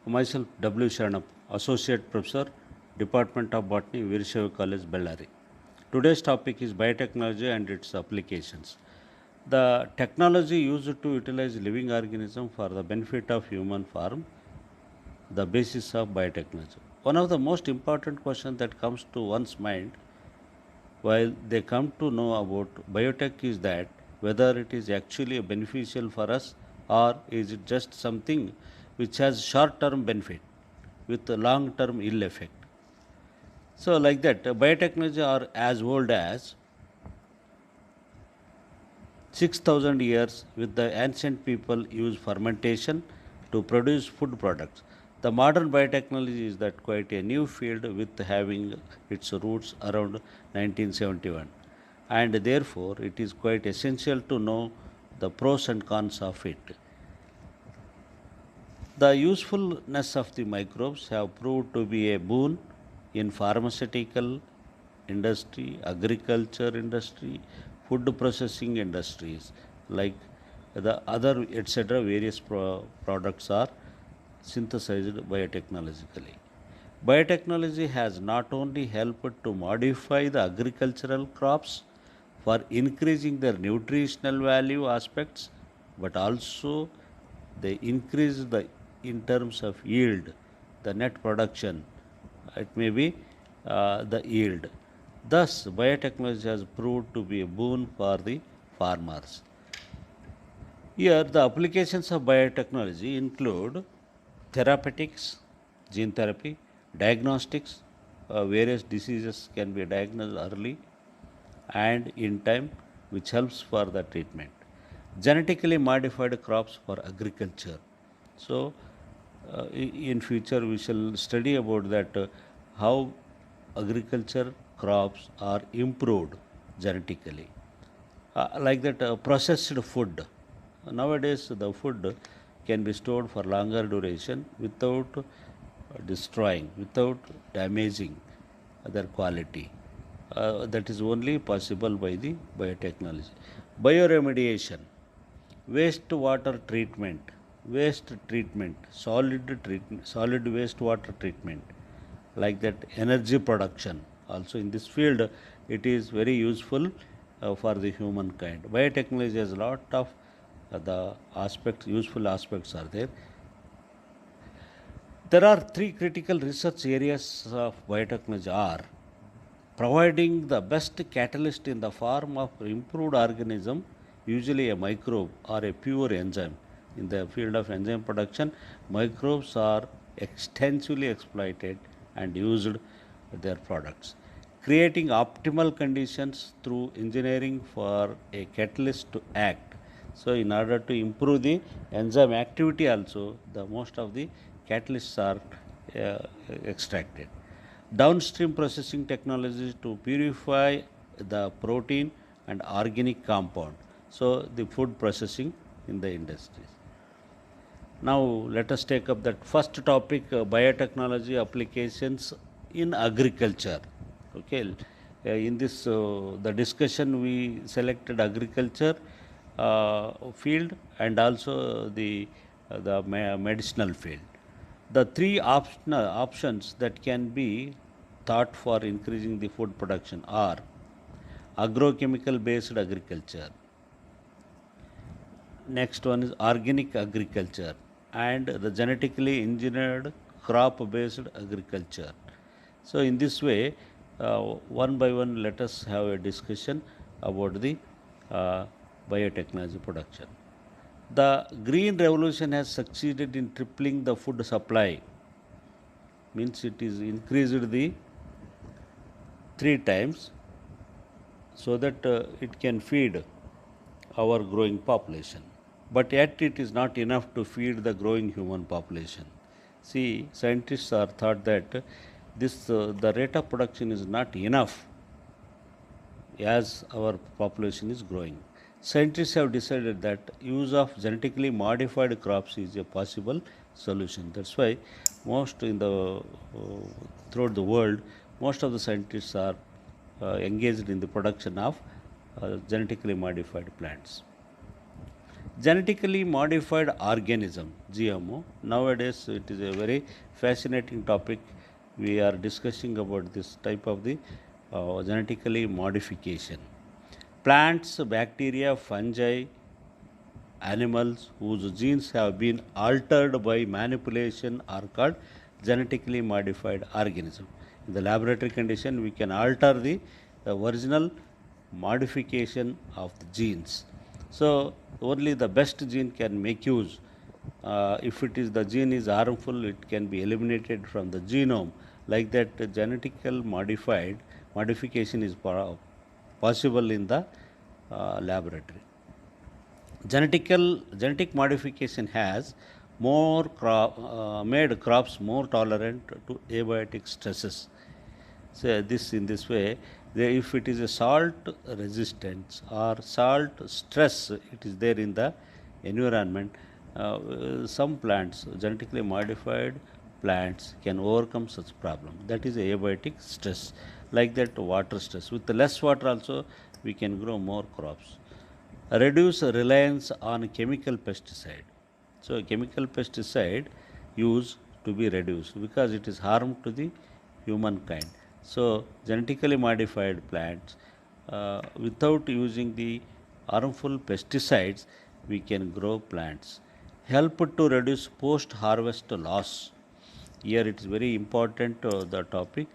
Myself, W. Sharanap, Associate Professor, Department of Botany, Veerashaiva College, Bellary. Today's topic is biotechnology and its applications. The technology used to utilize living organism for the benefit of human form, the basis of biotechnology. One of the most important questions that comes to one's mind while they come to know about biotech is that whether it is actually beneficial for us or is it just something which has short term benefit with long term ill effect. So, like that, biotechnology are as old as 6,000 years, with the ancient people use fermentation to produce food products. The modern biotechnology is that quite a new field with having its roots around 1971, and therefore it is quite essential to know the pros and cons of it. The usefulness of the microbes have proved to be a boon in pharmaceutical industry, agriculture industry, food processing industries, like the other etc. Various products are synthesized biotechnologically. Biotechnology has not only helped to modify the agricultural crops for increasing their nutritional value aspects, but also they increase the in terms of yield, the net production. It may be the yield. Thus, biotechnology has proved to be a boon for the farmers. Here, the applications of biotechnology include therapeutics, gene therapy, diagnostics, various diseases can be diagnosed early and in time, which helps for the treatment. Genetically modified crops for agriculture. So, in future we shall study about that how agriculture crops are improved genetically. Like that, processed food. Nowadays, the food can be stored for longer duration without destroying, without damaging their quality. That is only possible by the biotechnology. Bioremediation, wastewater treatment, waste treatment, solid wastewater treatment, like that energy production. Also in this field, it is very useful for the humankind. Biotechnology has a lot of the aspects, useful aspects are there. There are three critical research areas of biotechnology are providing the best catalyst in the form of improved organism, usually a microbe or a pure enzyme. In the field of enzyme production, microbes are extensively exploited and used their products. Creating optimal conditions through engineering for a catalyst to act. So, in order to improve the enzyme activity, also the most of the catalysts are extracted. Downstream processing technologies to purify the protein and organic compound. So, the food processing in the industries. Now, let us take up that first topic, biotechnology applications in agriculture. Okay, in this the discussion we selected agriculture field and also the medicinal field. The three options that can be thought for increasing the food production are agrochemical based agriculture. Next one is organic agriculture and the genetically engineered crop based agriculture. So, in this way, one by one, let us have a discussion about the uh, biotechnology production. The green revolution has succeeded in tripling the food supply, means it is increased the three times so that it can feed our growing population. But yet it is not enough to feed the growing human population. See, scientists are thought that this the rate of production is not enough as our population is growing. Scientists have decided that use of genetically modified crops is a possible solution. That's why most in the throughout the world, most of the scientists are engaged in the production of genetically modified plants. Genetically modified organism, GMO. Nowadays, it is a very fascinating topic. We are discussing about this type of the genetically modification. Plants, bacteria, fungi, animals whose genes have been altered by manipulation are called genetically modified organism. In the laboratory condition, we can alter the original modification of the genes. So only the best gene can make use. If it is the gene is harmful, it can be eliminated from the genome. Like that, genetical modification is possible in the laboratory. Genetic modification has made crops more tolerant to abiotic stresses. So this in this way, if it is a salt resistance or salt stress, it is there in the environment. Some plants, genetically modified plants, can overcome such problem. That is abiotic stress. Like that, water stress. With less water also, we can grow more crops. Reduce reliance on chemical pesticide. So chemical pesticide use to be reduced because it is harm to the humankind. So genetically modified plants, without using the harmful pesticides, we can grow plants. Help to reduce post-harvest loss. Here it is very important, the topic.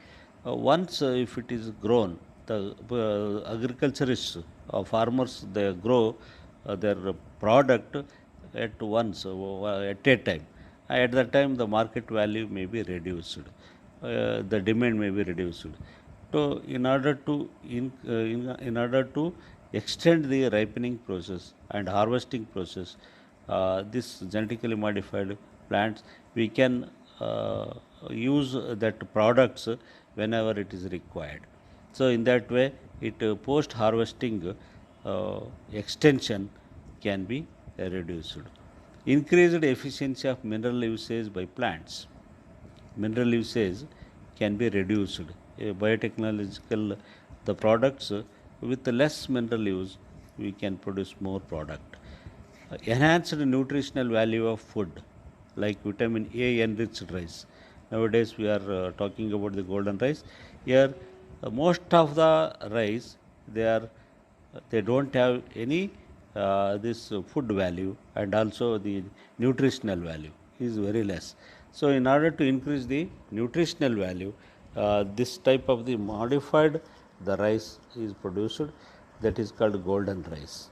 Once if it is grown, the agriculturists, farmers, they grow their product at once, at a time. At that time, the market value may be reduced. The demand may be reduced. So, in order to extend the ripening process and harvesting process, this genetically modified plants, we can use that products whenever it is required. So in that way, it post harvesting extension can be reduced. Increased efficiency of mineral usage by plants. Mineral usage can be reduced. Biotechnological, the products with less mineral use, we can produce more product. Enhanced nutritional value of food, like vitamin A enriched rice. Nowadays, we are talking about the golden rice. Here, most of the rice, they don't have any this food value, and also the nutritional value is very less. So in order to increase the nutritional value, this type of the modified the rice is produced, that is called golden rice.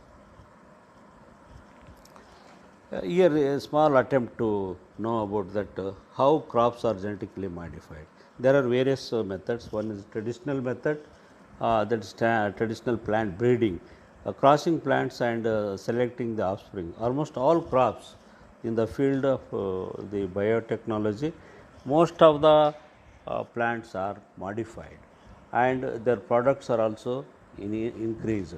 Here a small attempt to know about that, how crops are genetically modified. There are various methods. One is traditional method, that is traditional plant breeding, crossing plants and selecting the offspring. Almost all crops in the field of the biotechnology, most of the plants are modified, and their products are also increased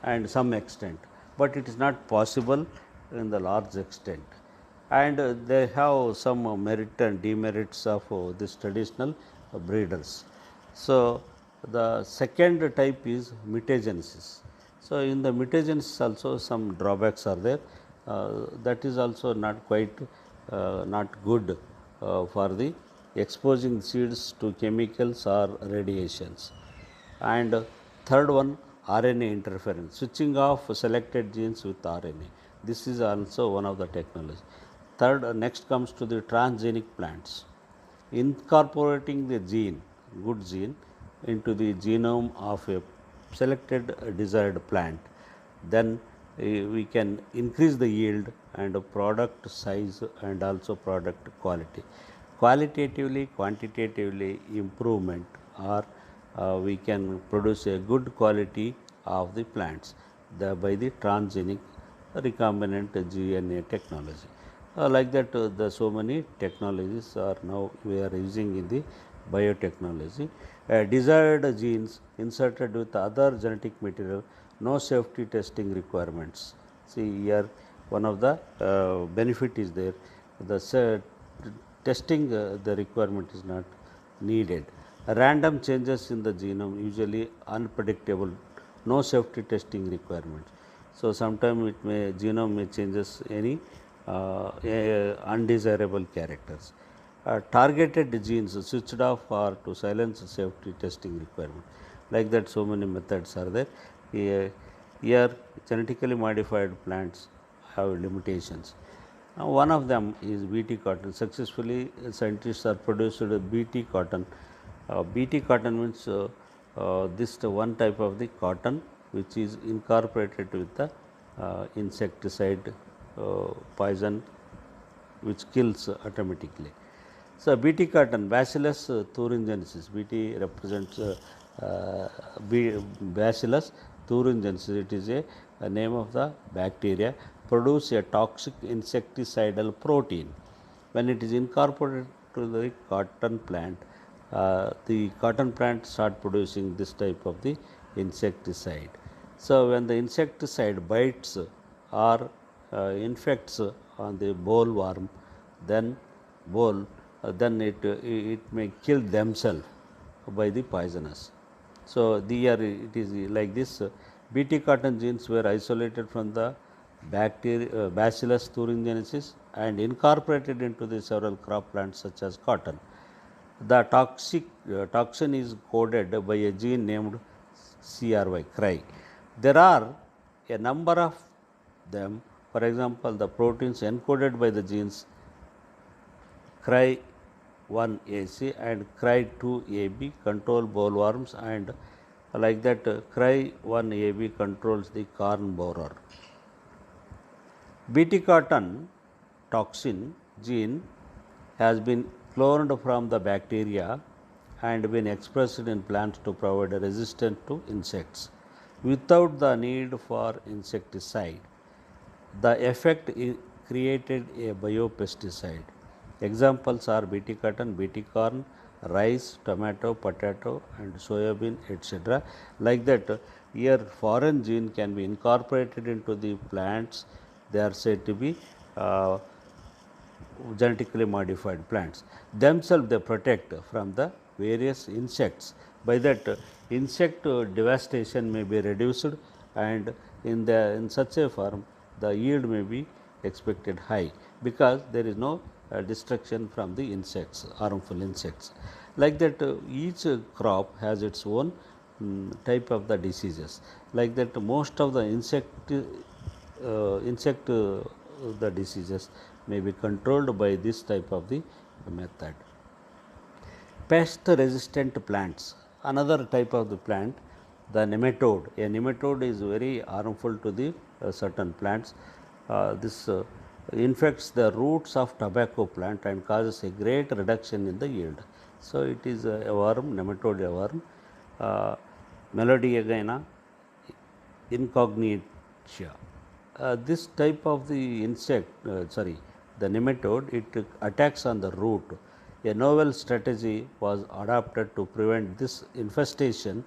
and some extent, but it is not possible in the large extent, and they have some merit and demerits of this traditional breeders. So the second type is mutagenesis. So in the mutagenesis also some drawbacks are there, that is also not quite not good for the exposing seeds to chemicals or radiations. And third one, RNA interference, switching off selected genes with RNA. This is also one of the technologies. Third, next comes to the transgenic plants, incorporating the gene, good gene, into the genome of a selected desired plant. Then we can increase the yield and product size and also product quality. Qualitatively, quantitatively improvement, or we can produce a good quality of the plants by the transgenic recombinant DNA technology. Like that, the so many technologies are now we are using in the biotechnology. Desired genes inserted with other genetic material, no safety testing requirements. See here, one of the benefit is there. The testing, the requirement is not needed. Random changes in the genome, usually unpredictable, no safety testing requirements. So sometimes genome may changes any undesirable characters. Targeted genes switched off or to silence safety testing requirement. Like that, so many methods are there. Here genetically modified plants have limitations. One of them is BT cotton. Successfully, scientists are produced BT cotton. BT cotton means this one type of the cotton which is incorporated with the insecticide poison which kills automatically. So, BT cotton, Bacillus thuringiensis, BT represents Bacillus thuringiensis, it is a name of the bacteria, produce a toxic insecticidal protein. When it is incorporated to the cotton plant, the cotton plant start producing this type of the insecticide. So, when the insecticide bites or infects on the bollworm, then it may kill themselves by the poisonous. So, it is like this. BT cotton genes were isolated from the Bacillus thuringiensis and incorporated into the several crop plants such as cotton. The toxin is coded by a gene named CRY. There are a number of them. For example, the proteins encoded by the genes CRY1AC and CRY2AB control bollworms, and like that CRY1AB controls the corn borer. BT cotton toxin gene has been cloned from the bacteria and been expressed in plants to provide a resistance to insects without the need for insecticide. The effect created a biopesticide. Examples are BT cotton, BT corn, rice, tomato, potato and soybean, etc. Like that, here foreign gene can be incorporated into the plants. They are said to be genetically modified plants. Themselves they protect from the various insects. By that, insect devastation may be reduced, and in such a form the yield may be expected high, because there is no destruction from the insects, harmful insects. Like that, each crop has its own type of the diseases. Like that, most of the insect the diseases may be controlled by this type of the method. Pest resistant plants, another type of the plant, the nematode. A nematode is very harmful to the certain plants. This infects the roots of tobacco plant and causes a great reduction in the yield. So, it is a worm, nematode a worm. Melodiagina incognitia. This type of the the nematode, it attacks on the root. A novel strategy was adopted to prevent this infestation,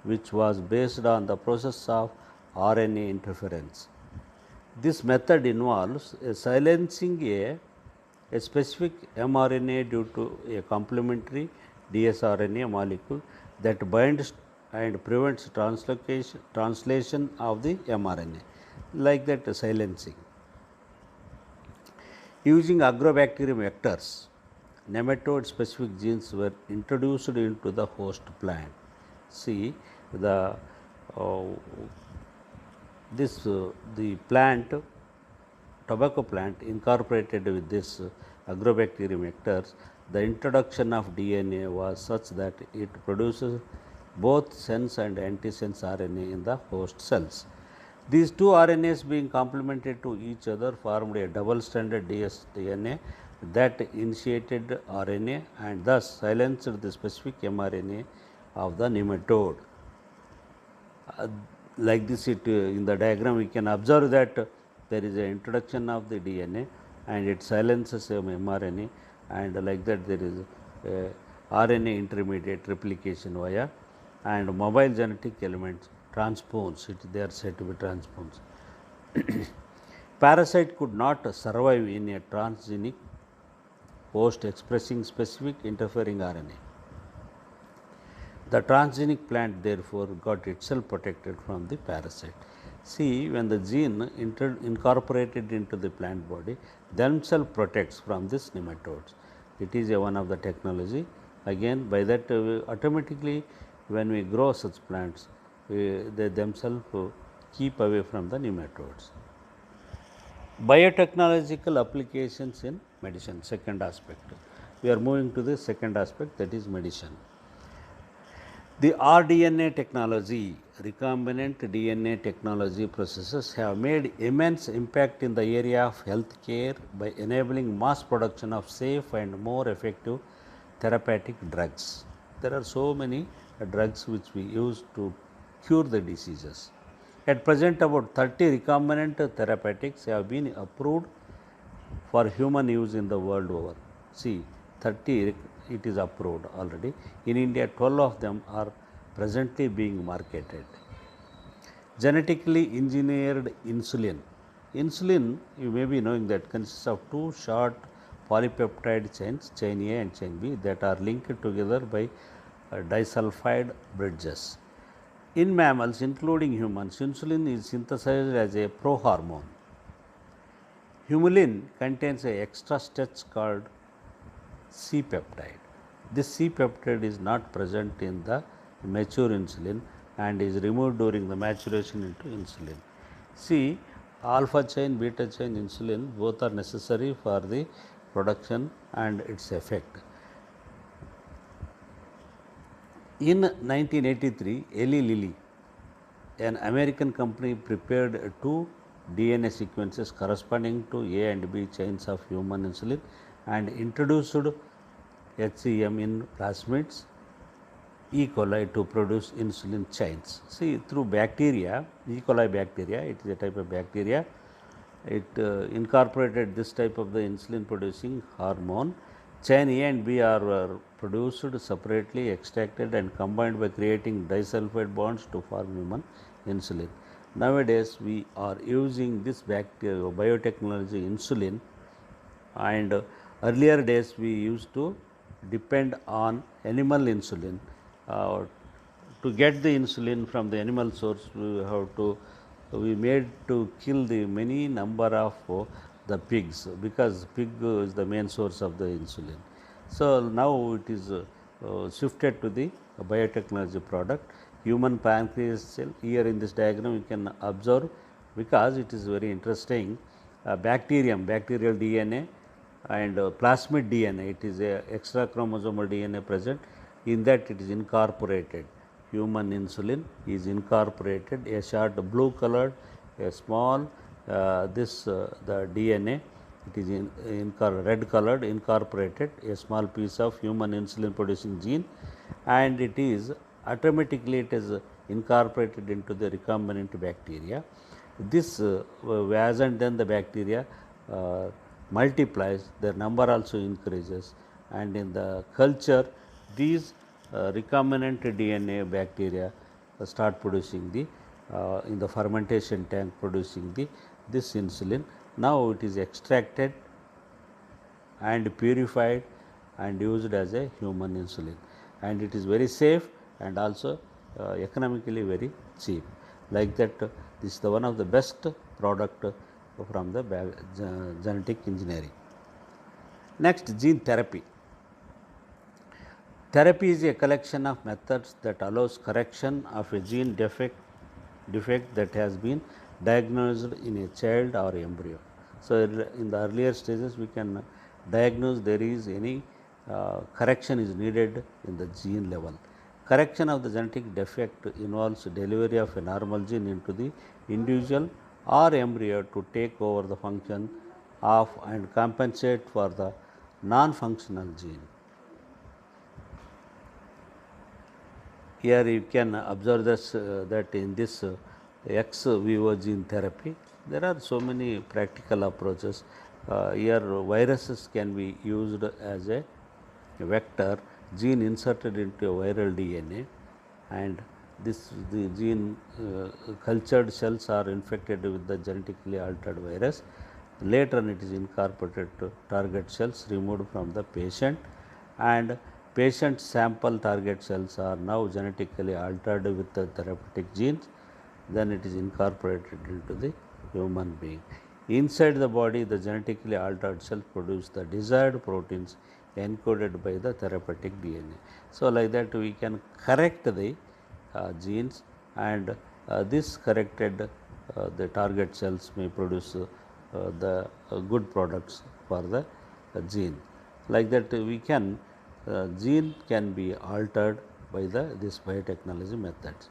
which was based on the process of RNA interference. This method involves silencing a specific mRNA due to a complementary dsRNA molecule that binds and prevents translation of the mRNA, like that silencing. Using agrobacterium vectors, nematode specific genes were introduced into the host plant. See the the plant, tobacco plant incorporated with this agrobacterium vectors, the introduction of DNA was such that it produces both sense and antisense RNA in the host cells. These two RNAs being complemented to each other formed a double-stranded dsDNA that initiated RNA and thus silenced the specific mRNA of the nematode. Like this, in the diagram we can observe that there is an introduction of the DNA and it silences mRNA, and like that there is RNA intermediate replication via and mobile genetic elements transpones, they are said to be transpones. Parasite could not survive in a transgenic host expressing specific interfering RNA. The transgenic plant therefore got itself protected from the parasite. See, when the gene incorporated into the plant body themselves protects from this nematodes. It is one of the technology. Again, by that automatically when we grow such plants, they themselves keep away from the nematodes. Biotechnological applications in medicine, second aspect. We are moving to the second aspect, that is medicine. The rDNA technology, recombinant DNA technology processes have made immense impact in the area of healthcare by enabling mass production of safe and more effective therapeutic drugs. There are so many drugs which we use to cure the diseases. At present, about 30 recombinant therapeutics have been approved for human use in the world over. See, 30 it is approved already. In India, 12 of them are presently being marketed. Genetically engineered insulin. Insulin, you may be knowing that consists of two short polypeptide chains, chain A and chain B, that are linked together by disulfide bridges. In mammals, including humans, insulin is synthesized as a prohormone. Humulin contains an extra stretch called C-peptide. This C-peptide is not present in the mature insulin and is removed during the maturation into insulin. See, alpha chain, beta chain insulin both are necessary for the production and its effect. In 1983, Eli Lilly, an American company, prepared two DNA sequences corresponding to A and B chains of human insulin and introduced HCM in plasmids E. coli to produce insulin chains. See, through bacteria, E. coli bacteria, it is a type of bacteria, it incorporated this type of the insulin producing hormone. Chain A and B are produced separately, extracted and combined by creating disulfide bonds to form human insulin. Nowadays, we are using this biotechnology insulin, and earlier days we used to depend on animal insulin. To get the insulin from the animal source, we made to kill the many number of the pigs, because pig is the main source of the insulin. So now it is shifted to the biotechnology product. Human pancreas cell, here in this diagram you can observe, because it is very interesting, bacterial DNA and plasmid DNA, it is a extra chromosomal DNA present, in that it is incorporated. Human insulin is incorporated, a short blue colored, a small the DNA, it is red colored, incorporated a small piece of human insulin producing gene, and it is automatically it is incorporated into the recombinant bacteria. This as and then the bacteria multiplies, their number also increases, and in the culture these recombinant DNA bacteria start producing the in the fermentation tank producing this insulin. Now it is extracted and purified and used as a human insulin, and it is very safe and also economically very cheap. Like that, this is the one of the best product from the genetic engineering. Next, gene therapy. Therapy is a collection of methods that allows correction of a gene defect that has been diagnosed in a child or embryo. So, in the earlier stages we can diagnose there is any correction is needed in the gene level. Correction of the genetic defect involves delivery of a normal gene into the individual or embryo to take over the function of and compensate for the non-functional gene. Here you can observe this, that in this ex vivo gene therapy, there are so many practical approaches. Here viruses can be used as a vector, gene inserted into a viral DNA, and the gene cultured cells are infected with the genetically altered virus. Later on it is incorporated to target cells removed from the patient, and patient sample target cells are now genetically altered with the therapeutic genes, then it is incorporated into the human being. Inside the body, the genetically altered cells produce the desired proteins encoded by the therapeutic DNA. So, like that we can correct the genes, and this corrected the target cells may produce the good products for the gene. Like that we can gene can be altered by this biotechnology methods.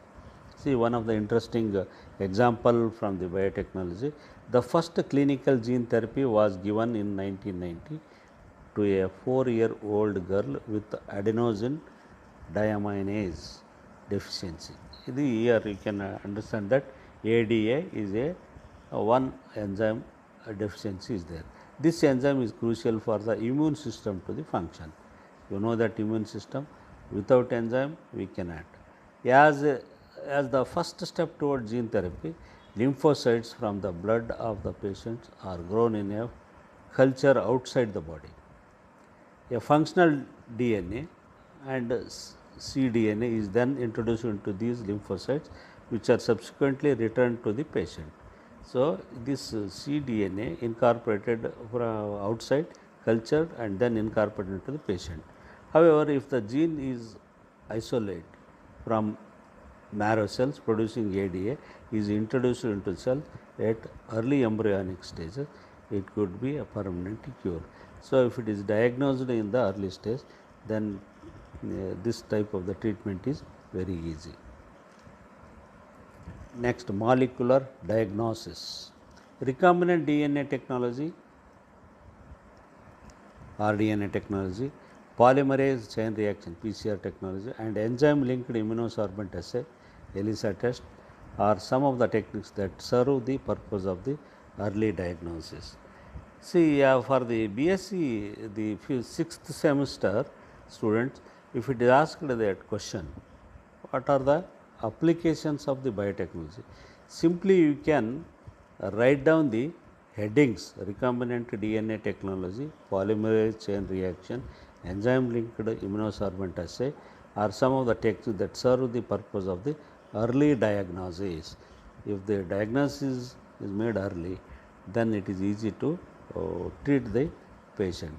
See, one of the interesting example from the biotechnology, the first clinical gene therapy was given in 1990 to a 4-year-old girl with adenosine deaminase deficiency. Here you can understand that ADA is one enzyme deficiency is there. This enzyme is crucial for the immune system to the function. You know that immune system, without enzyme we cannot. As the first step toward gene therapy, lymphocytes from the blood of the patients are grown in a culture outside the body. A functional DNA and cDNA is then introduced into these lymphocytes, which are subsequently returned to the patient. So, this cDNA incorporated from outside, cultured and then incorporated into the patient. However, if the gene is isolated from marrow cells producing ADA is introduced into cells at early embryonic stages, it could be a permanent cure. So, if it is diagnosed in the early stage, then this type of the treatment is very easy. Next, molecular diagnosis. Recombinant DNA technology rDNA technology, polymerase chain reaction PCR technology, and enzyme linked immunosorbent assay ELISA test are some of the techniques that serve the purpose of the early diagnosis. See, for the BSc, the 6th semester students, if it is asked that question, what are the applications of the biotechnology? Simply you can write down the headings: recombinant DNA technology, polymerase chain reaction, enzyme linked immunosorbent assay are some of the techniques that serve the purpose of the early diagnosis. If the diagnosis is made early, then it is easy to treat the patient.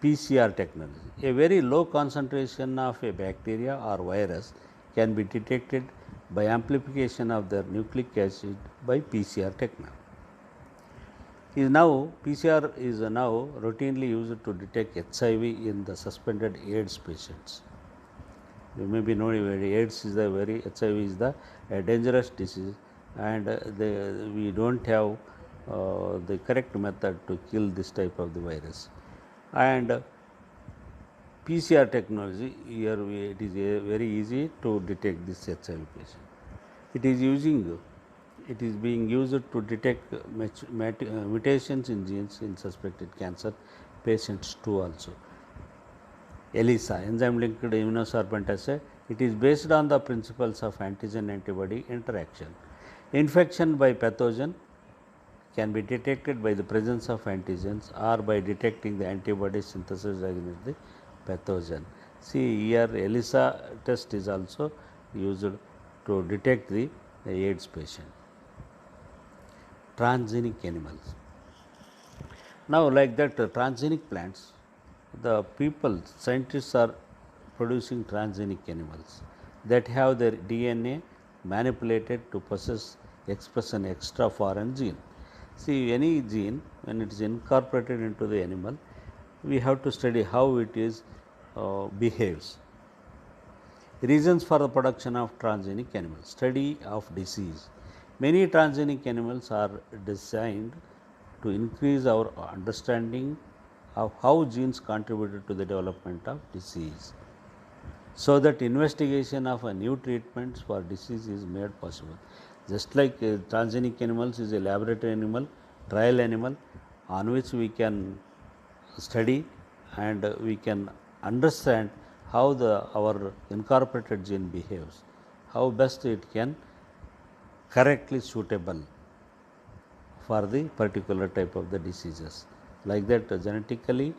PCR technology. A very low concentration of a bacteria or virus can be detected by amplification of their nucleic acid by PCR technology. PCR is now routinely used to detect HIV in the suspended AIDS patients. You may be knowing AIDS is the HIV is the dangerous disease, and we don't have the correct method to kill this type of the virus. And PCR technology, here it is very easy to detect this HIV patient. It is being used to detect mutations in genes in suspected cancer patients too also. ELISA, enzyme linked immunosorbent assay, it is based on the principles of antigen antibody interaction. Infection by pathogen can be detected by the presence of antigens or by detecting the antibody synthesis against the pathogen. See, here ELISA test is also used to detect the AIDS patient. Transgenic animals. Now, like that transgenic plants, the scientists are producing transgenic animals that have their DNA manipulated to express an extra foreign gene. See, any gene, when it is incorporated into the animal, we have to study how it is behaves. Reasons for the production of transgenic animals. Study of disease. Many transgenic animals are designed to increase our understanding of how genes contributed to the development of disease, so that investigation of a new treatments for disease is made possible. Just like transgenic animals is a laboratory animal, trial animal on which we can study and we can understand how our incorporated gene behaves, how best it can correctly suitable for the particular type of the diseases. Like that genetically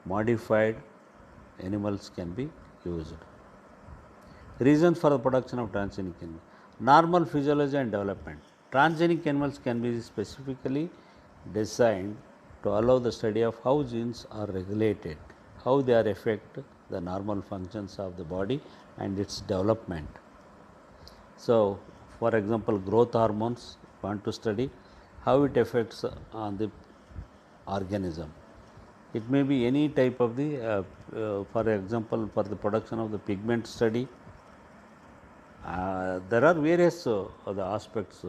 modified animals can be used. Reasons for the production of transgenic animals. Normal physiology and development. Transgenic animals can be specifically designed to allow the study of how genes are regulated, how they are affect the normal functions of the body and its development. So, for example, growth hormones want to study how it affects on the organism. It may be any type of the, for example, for the production of the pigment study. There are various other aspects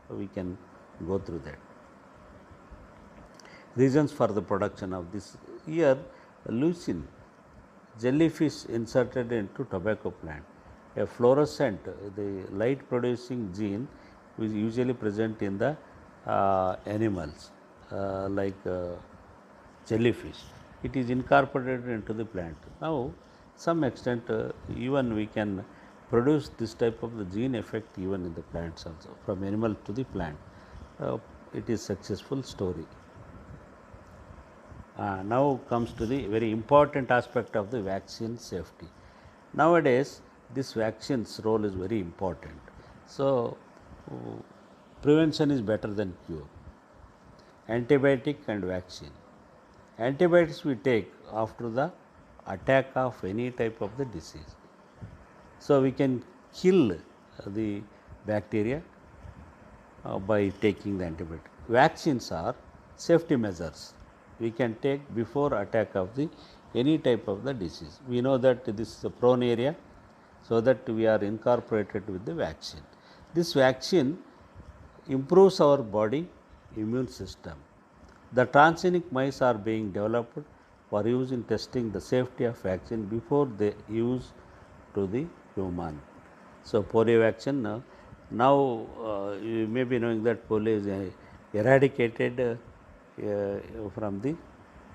we can go through that. Reasons for the production of this. Here, leucine, jellyfish inserted into tobacco plant. A fluorescent, the light producing gene is usually present in the animals like jellyfish. It is incorporated into the plant. Now, some extent even we can produce this type of the gene effect even in the plants also, from animal to the plant. It is successful story. Now comes to the very important aspect of the vaccine safety. Nowadays, this vaccine's role is very important. So, prevention is better than cure. Antibiotic and vaccine. Antibiotics we take after the attack of any type of the disease. So, we can kill the bacteria by taking the antibiotic. Vaccines are safety measures we can take before attack of the any type of the disease. We know that this is a prone area, so that we are incorporated with the vaccine. This vaccine improves our body immune system. The transgenic mice are being developed for use in testing the safety of vaccine before they use to the human. So, polio vaccine now you may be knowing that polio is eradicated from the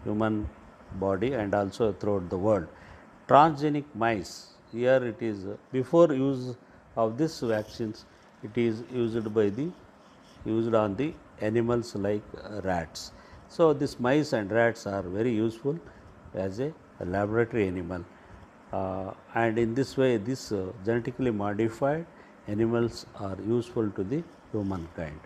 human body and also throughout the world. Transgenic mice, here it is before use of this vaccines, it is used on the animals like rats. So, this mice and rats are very useful as a laboratory animal, and in this way this genetically modified animals are useful to the humankind.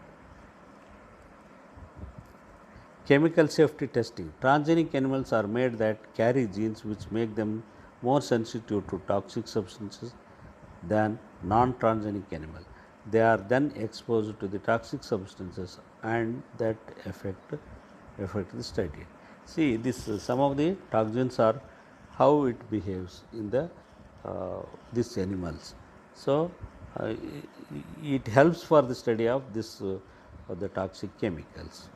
Chemical safety testing. Transgenic animals are made that carry genes which make them more sensitive to toxic substances than non-transgenic animal. They are then exposed to the toxic substances and that affect the study. See, this some of the toxins are how it behaves in the these animals. So, it helps for the study of this the toxic chemicals.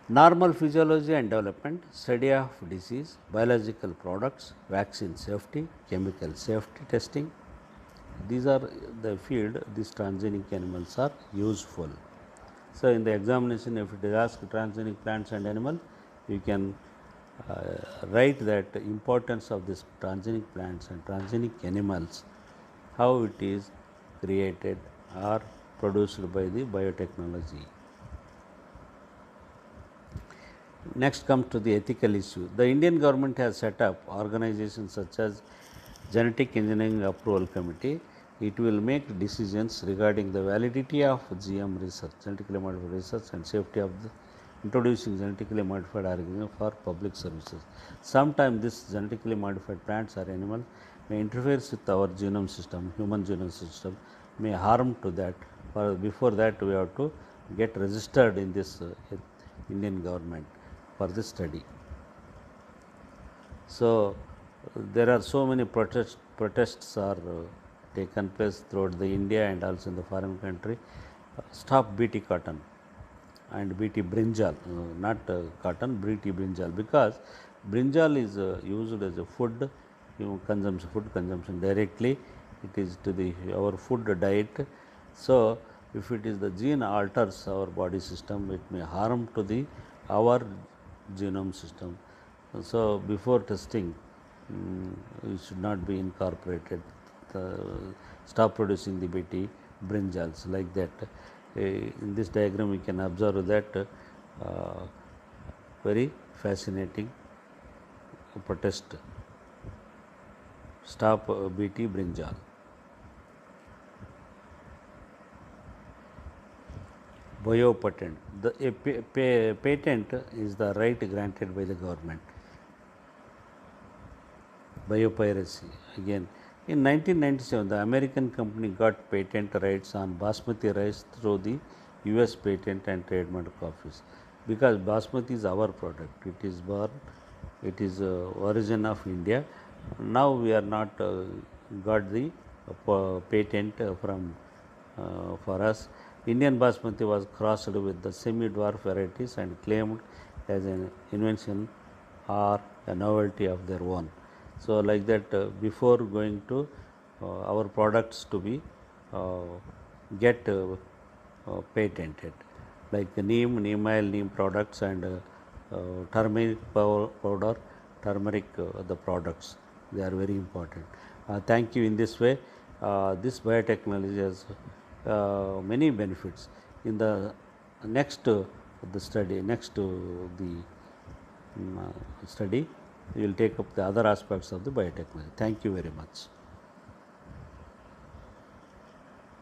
Normal physiology and development, study of disease, biological products, vaccine safety, chemical safety testing. These are the field these transgenic animals are useful. So, in the examination if it is asked transgenic plants and animal, you can write that importance of this transgenic plants and transgenic animals, how it is created or produced by the biotechnology. Next comes to the ethical issue. The Indian government has set up organizations such as Genetic Engineering Approval Committee. It will make decisions regarding the validity of GM research, genetically modified research, and safety of introducing genetically modified organisms for public services. Sometimes this genetically modified plants or animals may interfere with our genome system, human genome system, may harm to that. Before that, we have to get registered in this Indian government for this study. So, there are so many protests are taken place throughout the India and also in the foreign country. Stop BT cotton and BT brinjal, not cotton, BT brinjal, because brinjal is used as a food consumption directly. It is to the our food diet. So, if it is the gene alters our body system, it may harm to the our genome system. So, before testing, it should not be incorporated. Stop producing the BT brinjals like that. In this diagram, we can observe that very fascinating protest. Stop BT brinjal. biopatent. A patent is the right granted by the government. Biopiracy again. In 1997, the American company got patent rights on basmati rice through the US Patent and Trademark Office, because basmati is our product. It is born, it is origin of India. Now we are not got the patent from for us. Indian basmati was crossed with the semi-dwarf varieties and claimed as an invention or a novelty of their own. So, like that, before going to our products to be uh, get patented, like neem, neem oil, neem products, and turmeric powder, turmeric the products, they are very important. Thank you. In this way, this biotechnology has many benefits. In the next the study, next the study, we will take up the other aspects of the biotechnology. Thank you very much.